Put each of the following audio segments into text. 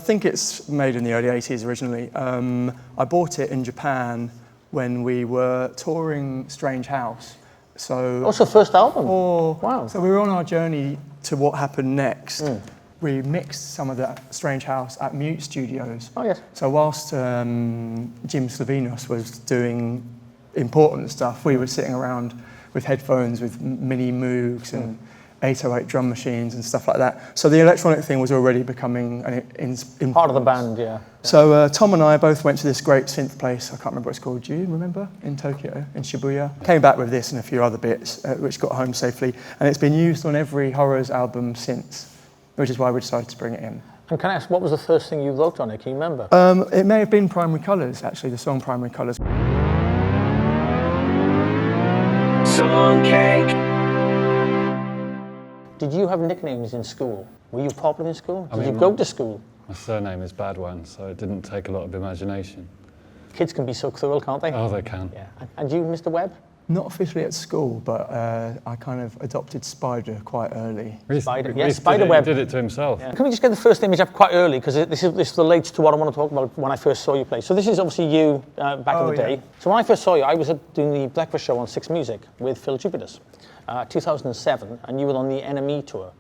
think it's made in the early 80s originally. I bought it in Japan when we were touring Strange House. So also first album? Wow. So we were on our journey to what happened next. We mixed some of that Strange House at Mute Studios. Oh, yes. So whilst Jim Slavinos was doing important stuff, we were sitting around with headphones with mini Moogs and 808 drum machines and stuff like that. So the electronic thing was already becoming an part of the band, yeah. So Tom and I both went to this great synth place, I can't remember what it's called, do you remember? In Tokyo, in Shibuya. Came back with this and a few other bits, which got home safely. And it's been used on every Horrors album since, which is why we decided to bring it in. And can I ask, what was the first thing you wrote on it? Can you remember? It may have been Primary Colours, actually, the song Primary Colours. Songcake. Did you have nicknames in school? Were you popular in school? Did you go to school? My surname is Badwan, so it didn't take a lot of imagination. Kids can be so cruel, can't they? Oh, they can. Yeah. And you, Mr. Webb? Not officially at school, but I kind of adopted Spider quite early. Spider, yes, Spiderweb. He did it to himself. Yeah. Can we just get the first image up quite early, because this relates to what I want to talk about when I first saw you play. So this is obviously you back in the day. So when I first saw you, I was doing the breakfast show on Six Music with Phil Jupiters, 2007, and you were on the NME tour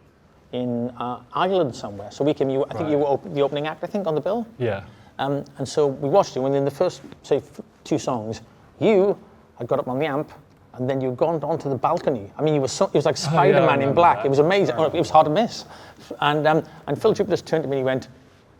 in Ireland somewhere. So we came, I think you were the opening act, I think, on the bill. Yeah. And so we watched you, and in the first, say, 2 songs, you had got up on the amp, and then you'd gone onto the balcony. I mean, it was like Spider-Man in black. It was amazing. It was hard to miss. And Phil Jupiters turned to me and he went,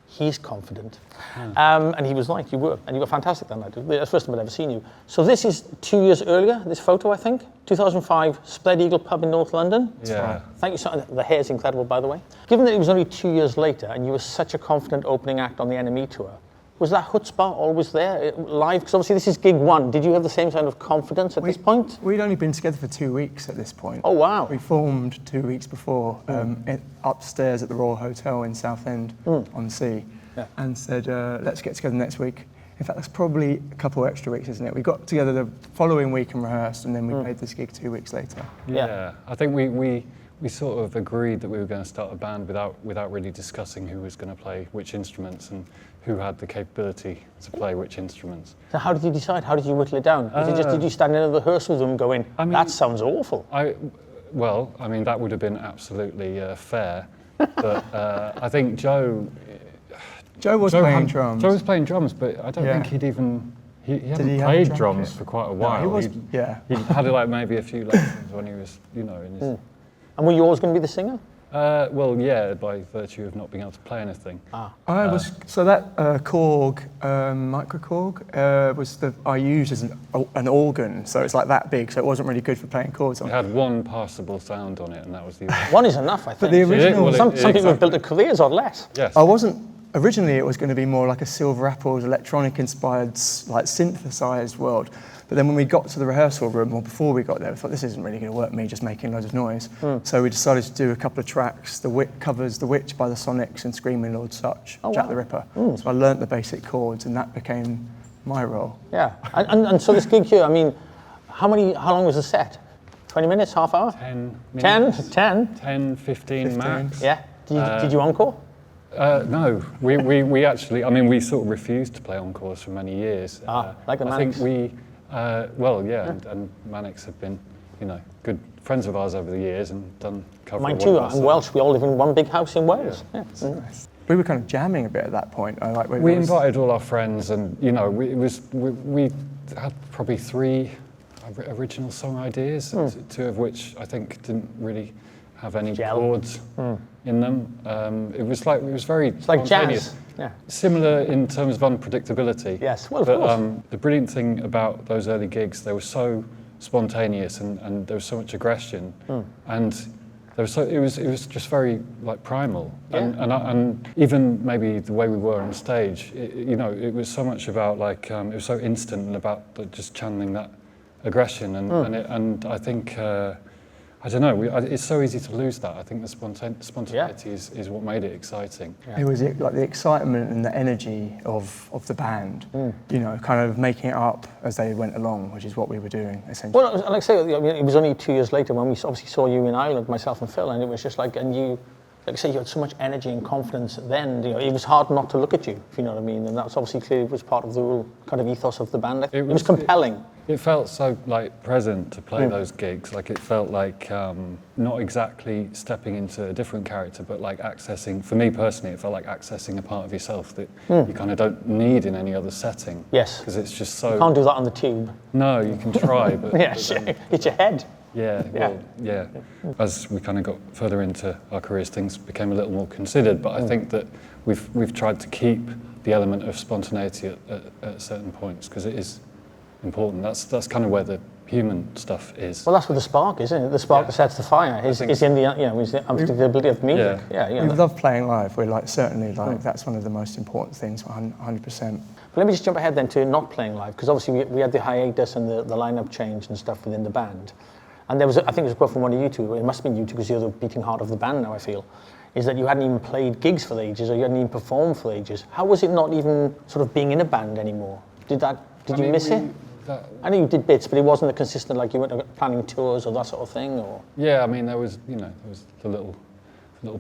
he's confident. And he was like, you were fantastic that night. That's the first time I'd ever seen you. So this is 2 years earlier, this photo, I think. 2005, Spread Eagle pub in North London. Yeah. Thank you so much. The hair's incredible, by the way. Given that it was only 2 years later and you were such a confident opening act on the NME tour, was that chutzpah always there, live? Because obviously this is gig 1. Did you have the same kind of confidence at this point? We'd only been together for 2 weeks at this point. Oh, wow. We formed 2 weeks before upstairs at the Royal Hotel in Southend on Sea and said, let's get together next week. In fact, that's probably a couple extra weeks, isn't it? We got together the following week and rehearsed, and then we played this gig 2 weeks later. Yeah. I think we sort of agreed that we were going to start a band without really discussing who was going to play which instruments and who had the capability to play which instruments. So how did you decide? How did you whittle it down? Did you stand in a rehearsal room going, that sounds awful? Well, I mean, that would have been absolutely fair, but I think Joe was playing drums. Joe was playing drums, but I don't think he'd even... He hadn't played drums for quite a while. No, he had like maybe a few lessons when he was, in his... And were you always going to be the singer? Well, yeah, by virtue of not being able to play anything. So that Korg, micro Korg, was I used as an organ, so it's like that big, so it wasn't really good for playing chords on. It had one passable sound on it, and that was the... One is enough, I think. But the original... Some people have built their careers on less. Yes. Originally it was going to be more like a Silver Apples electronic-inspired, like synthesized world. But then when we got to the rehearsal room, or before we got there, we thought, this isn't really going to work, me just making loads of noise. So we decided to do a couple of tracks. Covers The Witch by the Sonics and Screaming Lord Sutch, Jack the Ripper. So I learnt the basic chords, and that became my role. Yeah, and so this gig here, I mean, how long was the set? 20 minutes, half hour? 10 minutes. 10? 15 max. Yeah. Did you encore? No, we actually, I mean, we sort of refused to play encores for many years. Like the Manics. I think and Manics have been, good friends of ours over the years and done cover. Mine too. I'm Welsh. We all live in one big house in Wales. Yeah. Nice. We were kind of jamming a bit at that point. We invited all our friends, and we had probably 3 original song ideas, 2 of which I think didn't really have any chords in them. It was very spontaneous. Jazz. Yeah. Similar in terms of unpredictability. Yes, well, of course. The brilliant thing about those early gigs, they were so spontaneous and there was so much aggression, and it was just very like primal. Yeah. And even maybe the way we were on stage, it was so much about like it was so instant and about just channeling that aggression and I think. I don't know, it's so easy to lose that. I think the spontaneity is what made it exciting. Yeah. It was like the excitement and the energy of the band, kind of making it up as they went along, which is what we were doing, essentially. Well, like I say, it was only 2 years later when we obviously saw you in Ireland, myself and Phil, and it was just like, and you like I say, you had so much energy and confidence then, you know, it was hard not to look at you, if you know what I mean, and that's obviously clearly was part of the whole kind of ethos of the band. It was compelling. It felt so like present to play those gigs. Like it felt like not exactly stepping into a different character, but like accessing, for me personally, it felt like accessing a part of yourself that you kind of don't need in any other setting. Yes. Because it's just so... You can't do that on the tube. No, you can try, but... Yeah, it's your head. Yeah, well, yeah. As we kind of got further into our careers, things became a little more considered, but I think that we've tried to keep the element of spontaneity at certain points, because it is important. That's kind of where the human stuff is. Well, that's where the spark is, isn't it? The spark that sets the fire is in the, you know, is the unpredictability of music. We love playing live. We're like, certainly like, that's one of the most important things, 100%. But let me just jump ahead then to not playing live, because obviously we had the hiatus and the lineup change and stuff within the band. And there was, I think it was a quote from one of you two, it must have been you two, because you're the beating heart of the band now, I feel, is that you hadn't even played gigs for ages, or you hadn't even performed for ages. How was it not even sort of being in a band anymore? Did you miss it? I know you did bits, but it wasn't the consistent, like you weren't planning tours or that sort of thing, or? Yeah, I mean, there was the little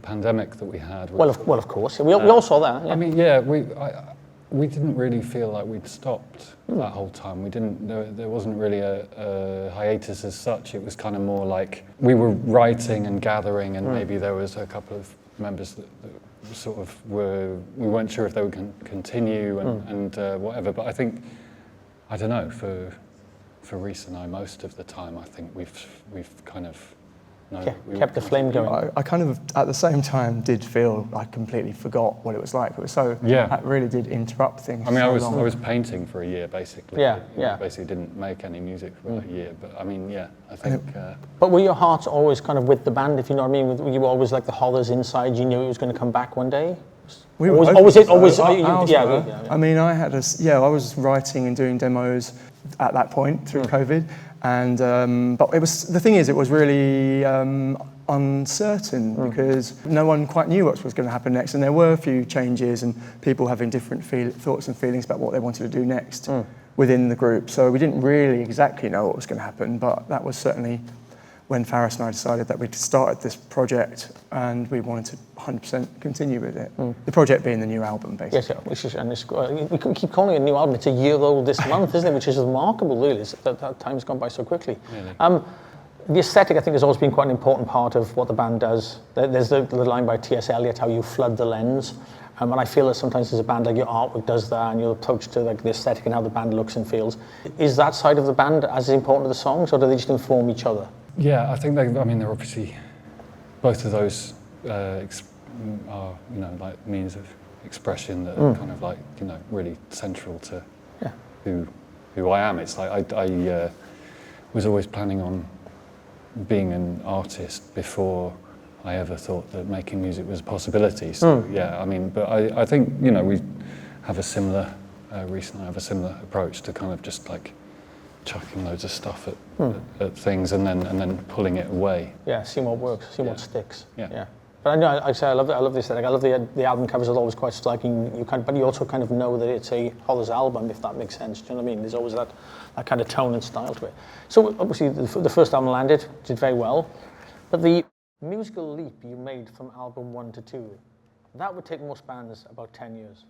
pandemic that we had. Well, of course, we all saw that. Yeah. I mean, yeah, we didn't really feel like we'd stopped that whole time. We didn't. There wasn't really a hiatus as such. It was kind of more like we were writing and gathering, and maybe there was a couple of members that sort of were. We weren't sure if they would continue and whatever. But I think, I don't know. For Reese and I, most of the time, I think we've kind of. Kept the flame going. I kind of, at the same time, did feel I completely forgot what it was like. It was so, that really did interrupt things. I mean, I was painting for a year, basically. Yeah. Basically didn't make any music for a year, but I mean, I think... But were your hearts always kind of with the band, if you know what I mean? Were you always like the horrors inside? You knew it was going to come back one day? We were I mean, I was writing and doing demos at that point through COVID. And but the thing is, it was really uncertain because no one quite knew what was going to happen next, and there were a few changes and people having different thoughts and feelings about what they wanted to do next within the group. So we didn't really exactly know what was going to happen, but that was certainly when Faris and I decided that we'd started this project and we wanted to 100% continue with it. The project being the new album, basically. Yes, we keep calling it a new album. It's a year old this month, isn't it? Which is remarkable, really. That time's gone by so quickly. Really? The aesthetic, I think, has always been quite an important part of what the band does. There's the line by T.S. Eliot, how you flood the lens. And I feel that sometimes as a band, like your artwork does that, and your approach to like the aesthetic and how the band looks and feels. Is that side of the band as important to the songs, or do they just inform each other? Yeah, I think they're obviously, both of those are, like means of expression that are kind of like, really central to who I am. It's like I was always planning on being an artist before I ever thought that making music was a possibility. So but I think, we have a similar, recently have a similar approach to kind of just like chucking loads of stuff at things and then pulling it away. Yeah, see what works, see what sticks. Yeah. But I know, I love the aesthetic. I love the album covers are always quite striking. But you also kind of know that it's a Horrors album, if that makes sense. Do you know what I mean? There's always that kind of tone and style to it. So obviously the first album landed, did very well. But the musical leap you made from album 1 to 2, that would take most bands about 10 years.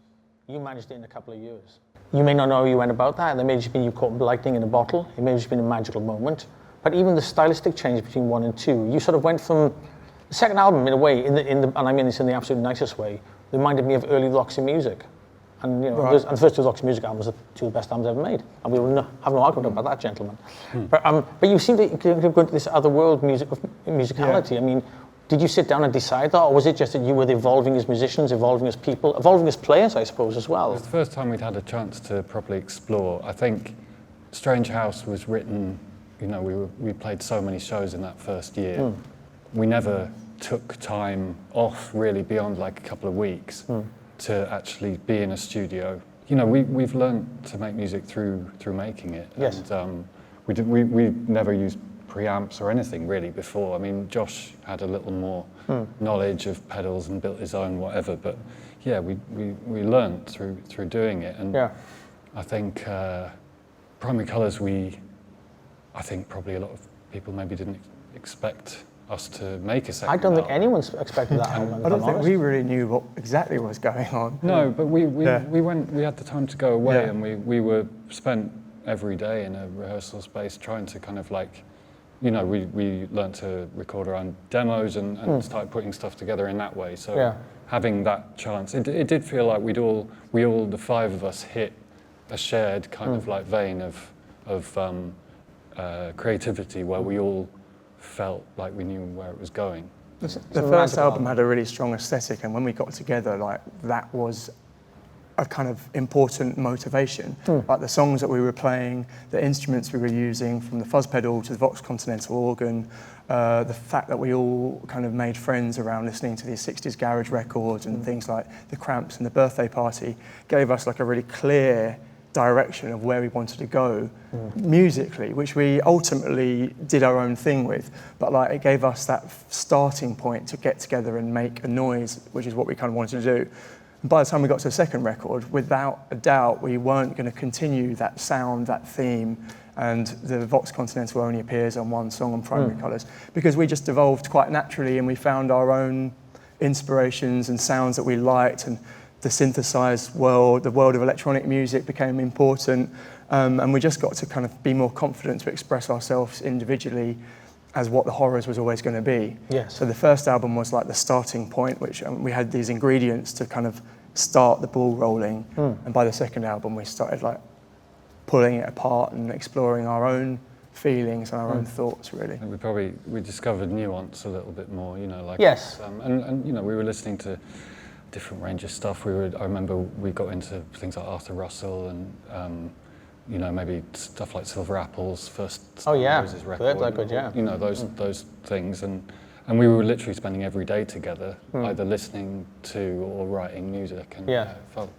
You managed it in a couple of years. You may not know how you went about that. There may have just been you caught lightning in a bottle. It may have just been a magical moment. But even the stylistic change between 1 and 2, you sort of went from the second album in a way, and I mean this in the absolute nicest way, reminded me of early Roxy Music. And and the first two Roxy Music albums are two of the best albums ever made. And we will have no argument about that, gentlemen. But you seem to go into this other world musicality. Yeah. I mean, did you sit down and decide that, or was it just that you were evolving as musicians, evolving as people, evolving as players, I suppose, as well? It was the first time we'd had a chance to properly explore. I think Strange House was written, we played so many shows in that first year. We never took time off really beyond like a couple of weeks to actually be in a studio. We've learned to make music through making it. Yes. And we never used preamps or anything really before. I mean, Josh had a little more knowledge of pedals and built his own whatever, but we learned through doing it. And I think Primary Colours, I think probably a lot of people maybe didn't expect us to make a second I don't think album. anyone's expected that album. I don't think we really knew what exactly was going on. No, but we Yeah. went. We had the time to go away, Yeah. and we were spent every day in a rehearsal space trying to kind of like, you know, we learned to record our own demos and start putting stuff together in that way. So having that chance, it did feel like we all the five of us hit a shared kind of like vein of creativity where we all felt like we knew where it was going. The first album had a really strong aesthetic, and when we got together, like that was a kind of important motivation. Like the songs that we were playing, the instruments we were using, from the fuzz pedal to the Vox Continental organ, the fact that we all kind of made friends around listening to these 60s garage records and things like the Cramps and the Birthday Party gave us like a really clear direction of where we wanted to go musically, which we ultimately did our own thing with, but like it gave us that starting point to get together and make a noise, which is what we kind of wanted to do. And by the time we got to the second record, without a doubt, we weren't going to continue that sound, that theme, and the Vox Continental only appears on one song on Primary Colours, because we just evolved quite naturally and we found our own inspirations and sounds that we liked, and the synthesized world, the world of electronic music became important, and we just got to kind of be more confident to express ourselves individually as what the Horrors was always going to be. Yes. So the first album was like the starting point, which we had these ingredients to kind of start the ball rolling, and by the second album we started like pulling it apart and exploring our own feelings and our own thoughts, really. And we discovered nuance a little bit more, you know, like and you know, we were listening to different range of stuff. I remember we got into things like Arthur Russell and you know, maybe stuff like Silver Apple's first Roses record. They're good, yeah. You know, those things, and we were literally spending every day together, either listening to or writing music, and it felt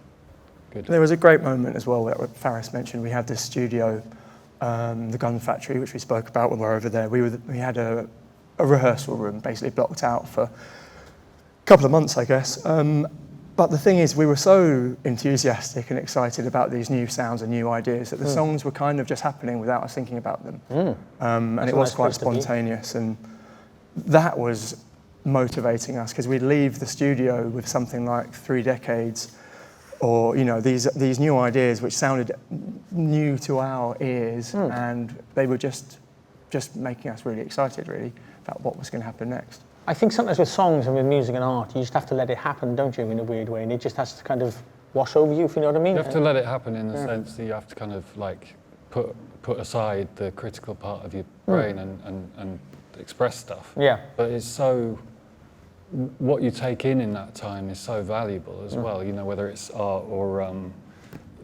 good. There was a great moment as well that Faris mentioned. We had this studio, the Gun Factory, which we spoke about when we were over there. We had a rehearsal room basically blocked out for couple of months, I guess. But the thing is, we were so enthusiastic and excited about these new sounds and new ideas that the songs were kind of just happening without us thinking about them. And it was quite spontaneous, and that was motivating us, because we'd leave the studio with something like 3 decades, or you know, these new ideas which sounded new to our ears, and they were just making us really excited, really, about what was going to happen next. I think sometimes with songs and with music and art, you just have to let it happen, don't you, in a weird way, and it just has to kind of wash over you, if you know what I mean? You have to let it happen in the sense that you have to kind of like put aside the critical part of your brain and express stuff. Yeah. But it's so, what you take in that time is so valuable as well, you know, whether it's art or,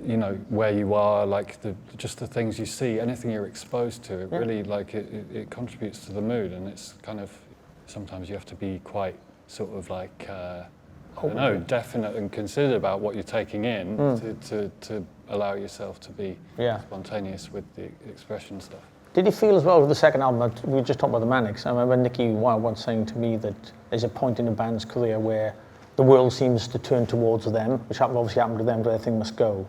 you know, where you are, like just the things you see, anything you're exposed to, it really, like, it contributes to the mood, and it's kind of, sometimes you have to be quite sort of like, I don't know, definite and considered about what you're taking in to allow yourself to be spontaneous with the expression stuff. Did you feel as well with the second album, we just talked about the Manics, I remember Nicky Wilde once saying to me that there's a point in a band's career where the world seems to turn towards them, which obviously happened to them, but everything must go.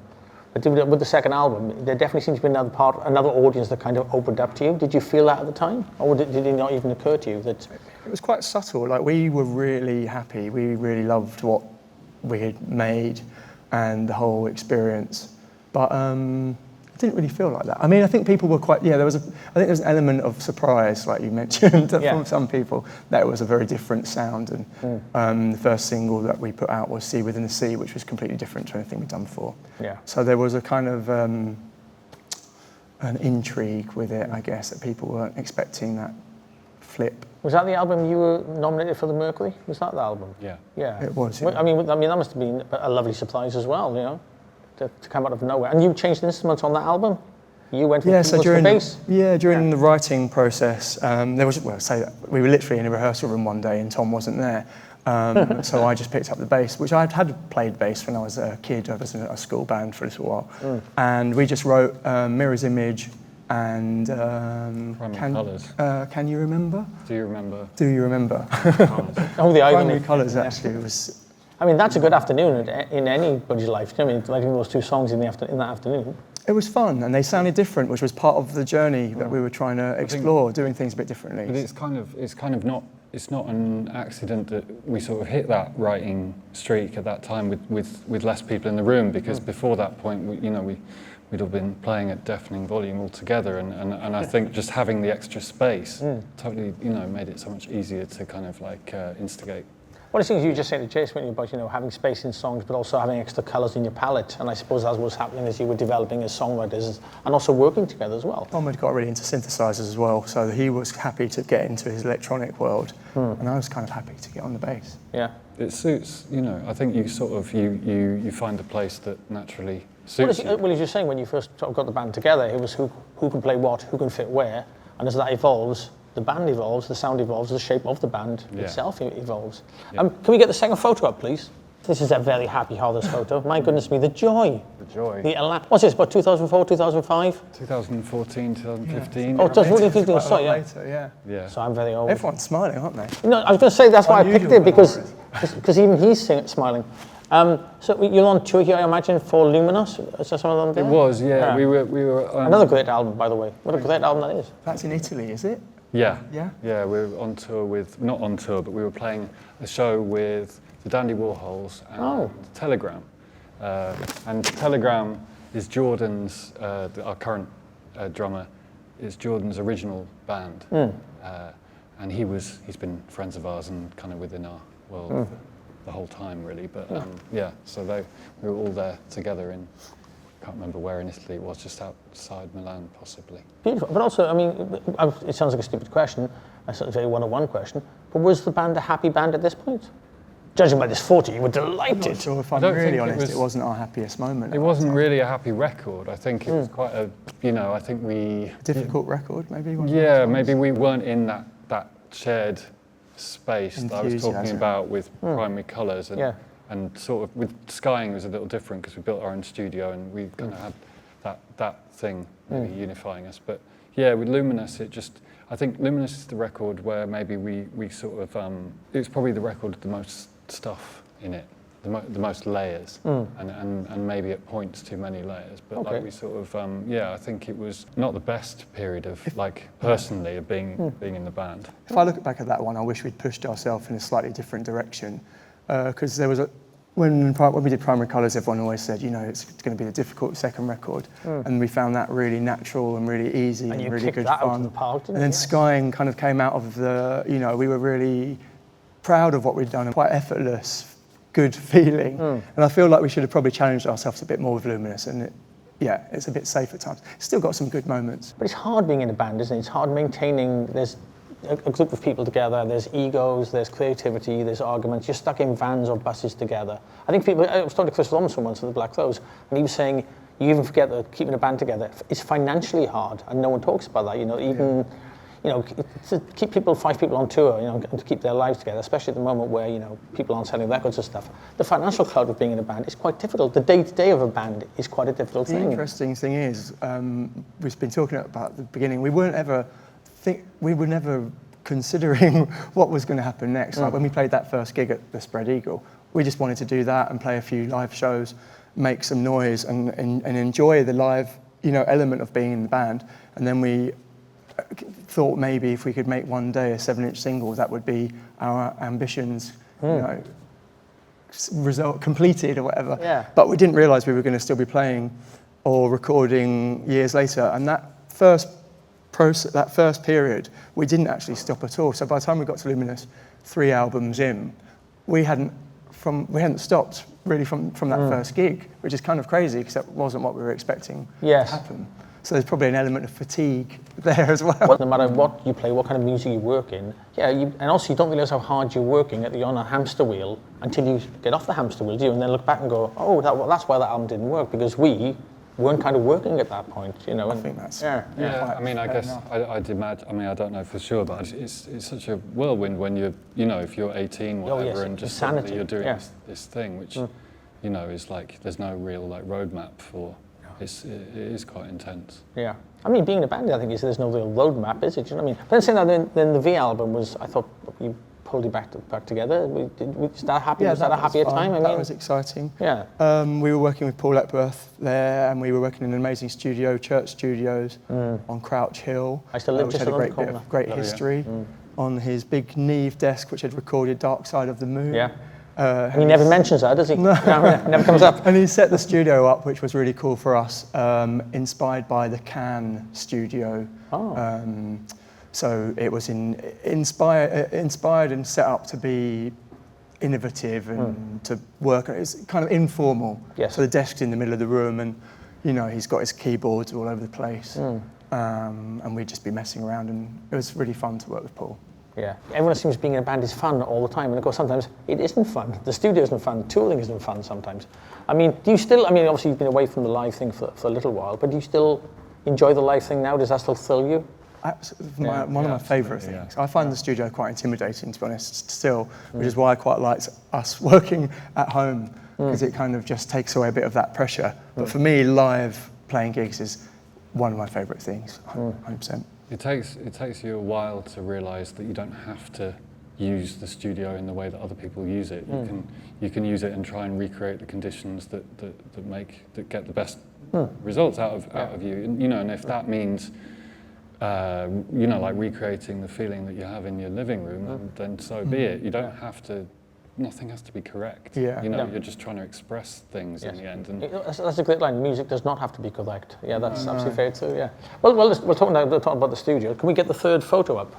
But with the second album, there definitely seems to be another audience that kind of opened up to you. Did you feel that at the time? Or did it not even occur to you that... It was quite subtle. Like, we were really happy. We really loved what we had made and the whole experience. But it didn't really feel like that. I mean, I think people were quite... Yeah, I think there was an element of surprise, like you mentioned, from some people, that it was a very different sound. And the first single that we put out was Sea Within the Sea, which was completely different to anything we'd done before. Yeah. So there was a kind of an intrigue with it, I guess, that people weren't expecting that flip. Was that the album you were nominated for the Mercury? Was that the album? Yeah. Yeah. It was, yeah. I mean, that must have been a lovely surprise as well, you know, to come out of nowhere. And you changed instruments on that album? You went from during bass? During the writing process, there was, we were literally in a rehearsal room one day and Tom wasn't there. So I just picked up the bass, which I had played bass when I was a kid. I was in a school band for a little while. And we just wrote Mirror's Image and Can You Remember? Do You Remember? Do You Remember? Oh, the Primary Colours actually was... I mean, that's a good afternoon in anybody's life. I mean, writing those two songs in that afternoon. It was fun, and they sounded different, which was part of the journey that we were trying to explore, doing things a bit differently. But it's not an accident that we sort of hit that writing streak at that time with less people in the room, because before that point, we'd have been playing at deafening volume altogether, and I think just having the extra space totally, made it so much easier to kind of like instigate. One of the things you were just saying to Jason about, having space in songs, but also having extra colours in your palette, and I suppose that was happening as you were developing as songwriters and also working together as well. Tom had got really into synthesizers as well, so he was happy to get into his electronic world, and I was kind of happy to get on the bass. Yeah. It suits, I think you sort of, you find a place that naturally suits you. Well, as you're saying, when you first sort of got the band together, it was who can play what, who can fit where, and as that evolves, the band evolves, the sound evolves, the shape of the band itself evolves. Yeah. Can we get the second photo up, please? This is a very happy Horrors photo. My goodness me, the joy. The joy. What's this, about 2004, 2005? 2014, 2015. Oh, 2015, sorry, yeah. Later, Yeah. So I'm very old. Everyone's smiling, aren't they? No, I was going to say that's why I picked it, Unusual because even he's smiling. So you're on tour here, I imagine, for Luminous? Is that some of them there? It was, yeah. We were Another great album, by the way. What a great album that is. That's in Italy, is it? Yeah. Yeah? Yeah, we were on tour not on tour, but we were playing a show with the Dandy Warhols and Telegram. And Telegram is Jordan's, our current drummer, is Jordan's original band. And he's been friends of ours and kind of within our world the whole time, really. But so we were all there together in, I can't remember where in Italy it was, just outside Milan, possibly. Beautiful. But also, I mean, it sounds like a stupid question, a sort of very one-on-one question, but was the band a happy band at this point? Judging by this photo, you were delighted. I'm not sure if I'm really honest, it wasn't our happiest moment. It wasn't really a happy record. I think it was quite a, I think we... Difficult record, maybe? Yeah, maybe we weren't in that shared space that I was talking about with Primary Colours. And sort of with Skying it was a little different because we built our own studio and we kind of had that thing really unifying us. But yeah, with Luminous, I think Luminous is the record where maybe we sort of, it was probably the record with the most stuff in it, the most layers, and maybe at points too many layers. But like we sort of, I think it was not the best period of, personally, of being in the band. If I look back at that one, I wish we'd pushed ourselves in a slightly different direction. Because there was when we did Primary Colours, everyone always said, it's going to be a difficult second record, and we found that really natural and really easy and really good fun. Out of the park, and then Skying kind of came out of the, we were really proud of what we'd done, and quite effortless, good feeling. And I feel like we should have probably challenged ourselves a bit more with Luminous, and it's a bit safe at times. It's still got some good moments. But it's hard being in a band, isn't it? It's hard maintaining. There's a group of people together, there's egos, there's creativity, there's arguments, you're stuck in vans or buses together. I think I was talking to Chris Robinson once of the Black Rose, and he was saying, you even forget that keeping a band together, it's financially hard, and no one talks about that, to keep 5 people on tour, and to keep their lives together, especially at the moment where, people aren't selling records and stuff. The financial cloud of being in a band is quite difficult. The day-to-day of a band is quite a difficult thing. The interesting thing is, we've been talking about at the beginning, we were never considering what was going to happen next. Like when we played that first gig at the Spread Eagle, we just wanted to do that and play a few live shows, make some noise and enjoy the live, element of being in the band. And then we thought maybe if we could make one day a 7-inch single, that would be our ambitions, result completed or whatever. Yeah. But we didn't realise we were going to still be playing or recording years later. And that first period, we didn't actually stop at all. So by the time we got to Luminous, 3 albums in, we hadn't stopped really from that first gig, which is kind of crazy because that wasn't what we were expecting to happen. So there's probably an element of fatigue there as well. No matter what you play, what kind of music you work in, and also you don't realise how hard you're working you're on a hamster wheel until you get off the hamster wheel, do you? And then look back and go, that's why that album didn't work, because we weren't kind of working at that point, I think that's I mean, I guess I'd imagine. I mean, I don't know for sure, but it's such a whirlwind when you're, if you're 18, whatever, and just suddenly you're doing this thing, which, is like there's no real roadmap for. It is quite intense. Yeah, I mean, being in a band, I think there's no real roadmap, is it? Do you know what I mean? But then saying that, then the V album was, I thought you hold you back together? Was that happy? Was that a happier time? That was exciting. Yeah. We were working with Paul Epworth there, and we were working in an amazing studio, Church Studios, on Crouch Hill. I used to live which just had a around the great bit corner. of great history. On his big Neve desk, which had recorded Dark Side of the Moon. Yeah. And he never mentions that, does he? No, it never comes up. And he set the studio up, which was really cool for us, inspired by the Cannes studio. Oh. So it was inspired and set up to be innovative and to work. It's kind of informal. Yes. So the desk's in the middle of the room, and he's got his keyboards all over the place. And we'd just be messing around, and it was really fun to work with Paul. Yeah, everyone assumes being in a band is fun all the time, and of course sometimes it isn't fun. The studio isn't fun, touring isn't fun sometimes. I mean, do you still, obviously you've been away from the live thing for a little while, but do you still enjoy the live thing now? Does that still thrill you? Absolutely, one of my favourite things. I find the studio quite intimidating, to be honest, still, which is why I quite liked us working at home, because it kind of just takes away a bit of that pressure. But for me, live playing gigs is one of my favourite things, 100%. It takes you a while to realise that you don't have to use the studio in the way that other people use it. You can use it and try and recreate the conditions that get the best results out of you. And if that means like recreating the feeling that you have in your living room, then so be it. You don't have to. Nothing has to be correct. Yeah. You're just trying to express things in the end. And that's a great line. Music does not have to be correct. Yeah, that's absolutely fair too. Yeah. Well, we're talking about the studio. Can we get the third photo up?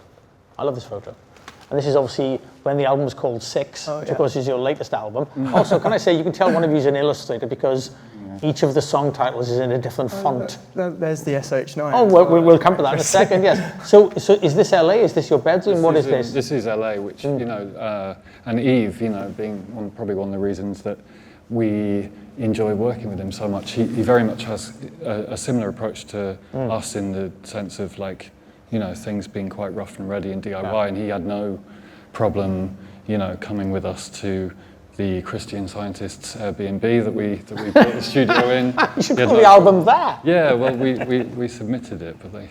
I love this photo. And this is obviously when the album was called Six, which of course is your latest album. Also, can I say you can tell one of you is an illustrator because each of the song titles is in a different font. There's the SH9. Oh, we'll come to that in a second, yes. So is this LA? Is this your bedroom? What is this? This is LA, which, and Eve, being probably one of the reasons that we enjoy working with him so much. He very much has a similar approach to us in the sense of things being quite rough and ready in DIY, and he had no problem, coming with us to the Christian Scientists Airbnb that we built the studio in. You should call the album that. Yeah, well, we submitted it, but they,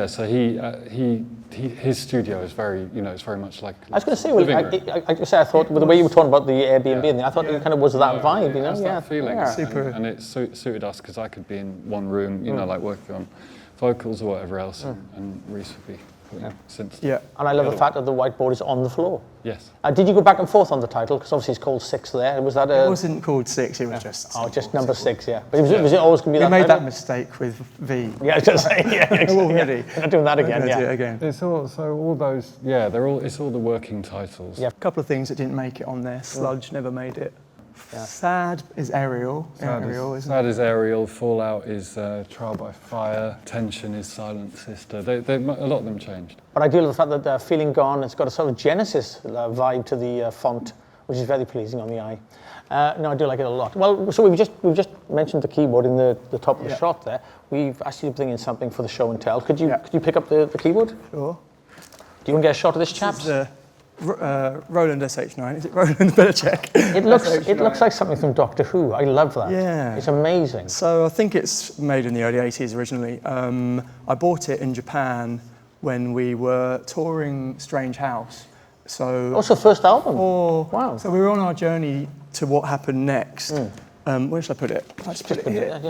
so his studio is very, it's very much like. I was going to say, I thought with the way you were talking about the Airbnb, I thought it kind of was that vibe, that feeling, super, and it suited us because I could be in one room, like working on vocals or whatever else, and Reese would be. Since and I love the fact that the whiteboard is on the floor. Yes. Did you go back and forth on the title? Because obviously it's called Six there. Was that It wasn't called Six, it was just... just number six, yeah. But was it always going to be that We made title? that mistake with V. Yeah, I was going to say, exactly. Already. We're not doing that again, Do it again. It's all those, it's all the working titles. Yeah, a couple of things that didn't make it on there. Sludge never made it. Sad is Ariel. Sad is Ariel. Fallout is Trial by Fire. Tension is Silent Sister. A lot of them changed. But I do love the fact that Feeling Gone, it's got a sort of Genesis vibe to the font, which is very pleasing on the eye. No, I do like it a lot. Well, so we've just mentioned the keyboard in the top of the shot there. We've asked you to bring in something for the show and tell. Could you pick up the keyboard? Sure. Do you want to get a shot of this, chaps? This is Roland SH9. Is it Roland? Better check. It looks like something from Doctor Who. I love that. Yeah. It's amazing. So I think it's made in the early 80s originally. I bought it in Japan when we were touring Strange House. So Also first album? Wow. So we were on our journey to what happened next. Where should I put it? I just put it here.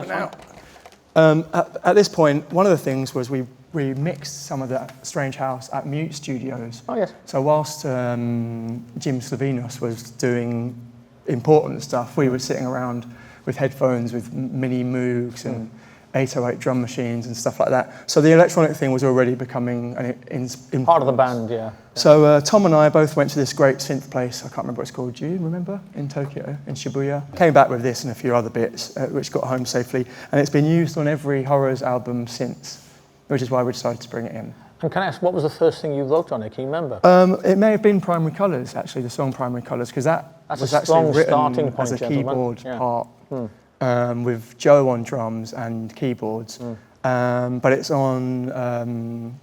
At this point, one of the things was we mixed some of the Strange House at Mute Studios. Oh, yes. So whilst Jim Slavinos was doing important stuff, we were sitting around with headphones with mini Moogs and 808 drum machines and stuff like that. So the electronic thing was already becoming part of the band, yeah. So Tom and I both went to this great synth place, I can't remember what it's called, do you remember? In Tokyo, in Shibuya. Came back with this and a few other bits, which got home safely. And it's been used on every Horrors album since, which is why we decided to bring it in. And can I ask, what was the first thing you wrote on it? Can you remember? It may have been Primary Colours, actually, the song Primary Colours, because that was actually written as a keyboard part with Joe on drums and keyboards. But it's on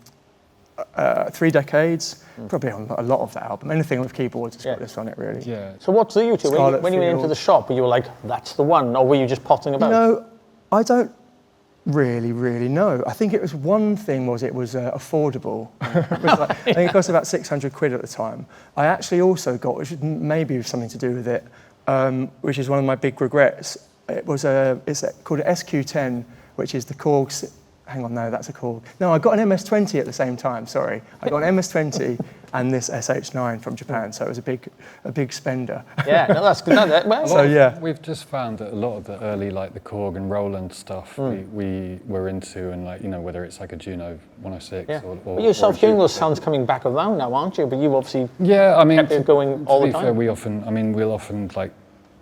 3 Decades, probably on a lot of that album. Anything with keyboards has got this on it, really. Yeah. So what drew you to when you went into the shop? Were you like, that's the one, or were you just potting about? I don't really know. I think it was one thing was it was affordable. It was like, I think it cost about 600 quid at the time. I actually also got, which maybe was something to do with it, which is one of my big regrets. It's called an SQ10, which is the Korg. Hang on, no, that's a Korg. No, I got an MS-20 at the same time. Sorry, I got an MS-20 and this SH9 from Japan, so it was a big spender. Yeah, no, that's good. No, well, So yeah, We've just found that a lot of the early, like the Korg and Roland stuff, we were into, and like, you know, whether it's like a Juno 106 yeah. or But yourself hearing those sounds coming back around now, aren't you? But you obviously I mean, kept it going all the time. To be fair, we'll often like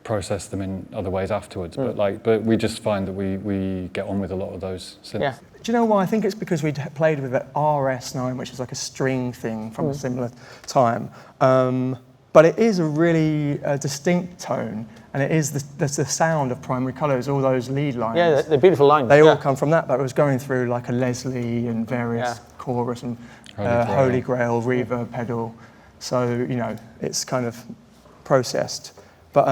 process them in other ways afterwards, but we just find that we get on with a lot of those synths. Yeah. do you know why? I think it's because we'd played with an RS9, which is like a string thing from a similar time. But it is a really distinct tone, and it is the sound of Primary Colours, all those lead lines. Yeah, the beautiful lines. They all come from that, but it was going through like a Leslie and various chorus and Holy Grail, reverb pedal. So, you know, it's kind of processed. But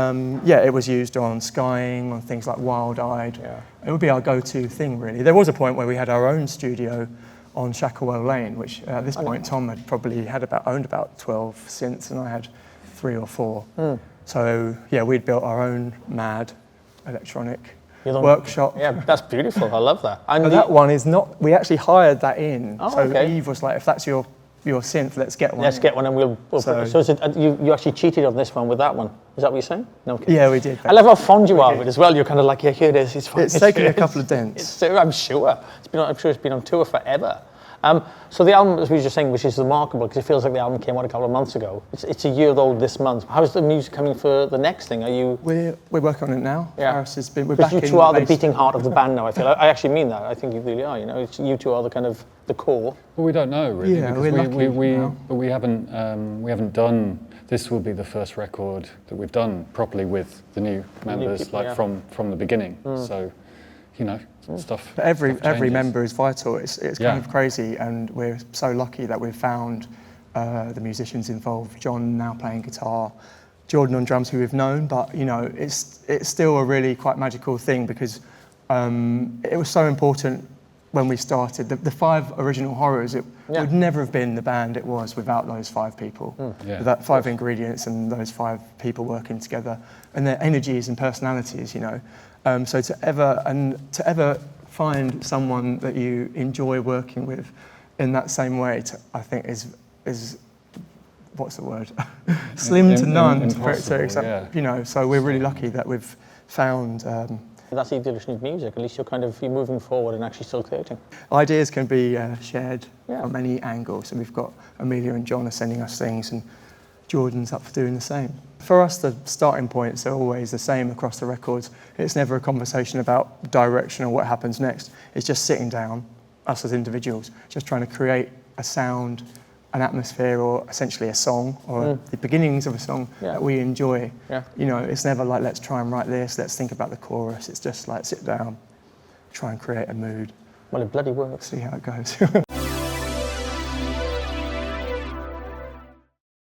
yeah, it was used on Skying, on things like Wild Eyed. Yeah. It would be our go-to thing, really. There was a point where we had our own studio on Shacklewell Lane, which at this point Tom had probably owned about 12 synths, and I had 3 or 4. So yeah, we'd built our own mad electronic workshop. Yeah, that's beautiful. I love that. And that one is not. We actually hired that in. Oh, so okay. Eve was like, "If that's your synth, let's get one." Let's get one, and we'll so is it, you actually cheated on this one with that one? Is that what you're saying? No. Okay. Yeah, we did. I love how fond you are of it as well. You're kind of like, yeah, here it is. It's fine. It's taken a couple of dents. I'm sure. I'm sure it's been on tour forever. So the album, as we were just saying, which is remarkable because it feels like the album came out a couple of months ago. It's a year old this month. How's the music coming for the next thing? Are you? We're working on it now. Yeah. Paris has been. We're because back you in two are the bass. beating heart of the band now. I feel. I actually mean that. I think you really are. You know, you two are the kind of the core. Well, we don't know really. Yeah, because we're lucky but we haven't done. This will be the first record that we've done properly with the new members, people, from the beginning. So, you know, stuff. But every changes. member is vital. It's kind of crazy, and we're so lucky that we've found the musicians involved. John now playing guitar, Jordan on drums, who we've known, but you know, it's still a really quite magical thing because it was so important when we started. The 5 original horrors, it would never have been the band it was without those 5 people. That 5 ingredients and those 5 people working together, and their energies and personalities, you know. So to ever find someone that you enjoy working with in that same way, I think is what's the word? Slim to none for it to accept, you know. So we're really lucky that we've found. That's the evolution of music. At least you're moving forward and actually still creating. Ideas can be shared from any angle. So we've got Amelia and John are sending us things, and Jordan's up for doing the same. For us, the starting points are always the same across the records. It's never a conversation about direction or what happens next. It's just sitting down, us as individuals, just trying to create a sound, an atmosphere, or essentially a song, or the beginnings of a song that we enjoy. You know, it's never like, let's try and write this, let's think about the chorus. It's just like, sit down, try and create a mood. Well, it bloody works. See how it goes.